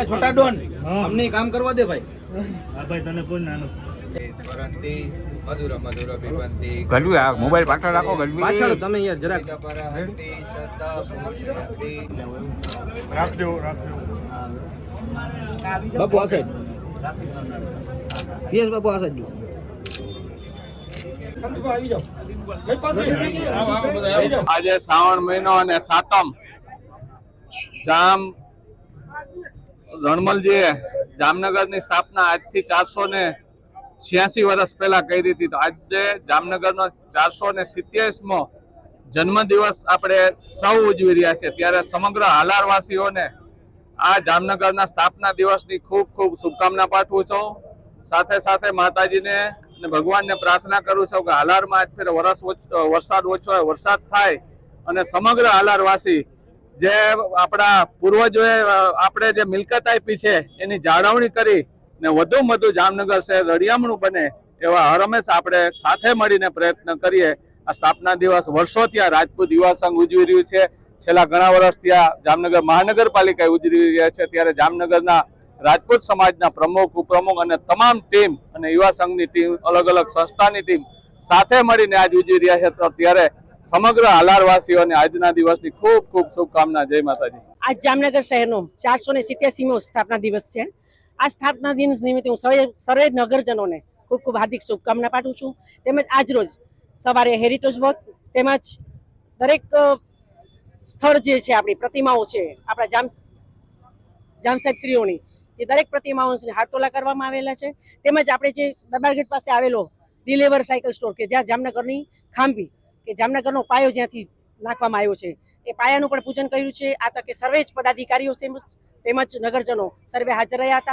छोटा डॉन हमने काम करवा दे भाई। भाई तने कोण નાનો સ્મરંતિ મધુર મધુર વિપંતિ ગલવી આ મોબાઈલ પાછળ રાખો ગલવી પાછળ તમે યાર જરાક પરહંતિ શ્રદ્ધા પૂજયંતિ રાખજો બાપુ આ સાઈડ પીએસ બાપુ આ સાઈડ જો આવી જાઓ ભાઈ પાસે આજે શ્રાવણ મહિનો અને સાતમ જામ રણમલજીએ જામનગરની સ્થાપના આજથી 486 વર્ષ પહેલા કરી હતી. તો આજે જામનગરનો 487મો જન્મદિવસ આપણે સૌ ઉજવી રહ્યા છે. ત્યારે સમગ્ર હાલારવાસીઓને આ જામનગરના સ્થાપના દિવસની ખૂબ ખૂબ શુભકામના પાઠવું છું. સાથે સાથે માતાજીને અને ભગવાનને પ્રાર્થના કરું છું કે હાલારમાં આજ ફેર વરસાદ ઓછો હોય, વરસાદ થાય અને સમગ્ર હાલારવાસી જે આપણા પૂર્વજોએ આપણે જે મિલકત આપી છે એની જાળવણી કરી ને વધુમાં વધુ જામનગર શહેર રળિયામણું બને એવા હરમેશ આપણે સાથે મળીને પ્રયત્ન કરીએ. આ સ્થાપના દિવસ વર્ષોથી આ રાજપૂત યુવા સંઘ ઉજવી રહ્યું છે. છેલ્લા ઘણા વર્ષથી આ જામનગર મહાનગરપાલિકા ઉજવી રહ્યા છે. ત્યારે જામનગરના રાજપૂત સમાજના પ્રમુખ, ઉપપ્રમુખ અને તમામ ટીમ અને યુવા સંઘની ટીમ, અલગ અલગ સંસ્થાની ટીમ સાથે મળીને આજ ઉજવી રહ્યા છે. તો ત્યારે સમગ્ર હાલારવાસીઓને આજના દિવસની ખૂબ ખૂબ શુભકામના. જય માતાજી. આજ જામનગર શહેરનો 487મો સ્થાપના દિવસ છે. આ સ્થાપના દિવસ નિમિત્તે હું સર્વે નગરજનોને ખૂબ ખૂબ હાર્દિક શુભકામના પાઠવું છું. તેમજ આજરોજ સવારે હેરિટેજ વોક તેમજ દરેક સ્થળ જે છે આપણી પ્રતિમાઓ છે આપણા જામ સાહેબશ્રીઓની એ દરેક પ્રતિમાઓની હાથોલા કરવામાં આવેલા છે. તેમજ આપણે જે દરબારગઢ પાસે આવેલો ડિલેવર સાયકલ સ્ટોર કે જ્યાં જામનગરની ખાંભી કે જામનગરનો પાયો જ્યાંથી નાખવામાં આવ્યો છે એ પાયાનું પણ પૂજન કર્યું છે. આ તકે સર્વે જ પદાધિકારીઓ તેમજ નગરજનો સર્વે હાજર રહ્યા હતા.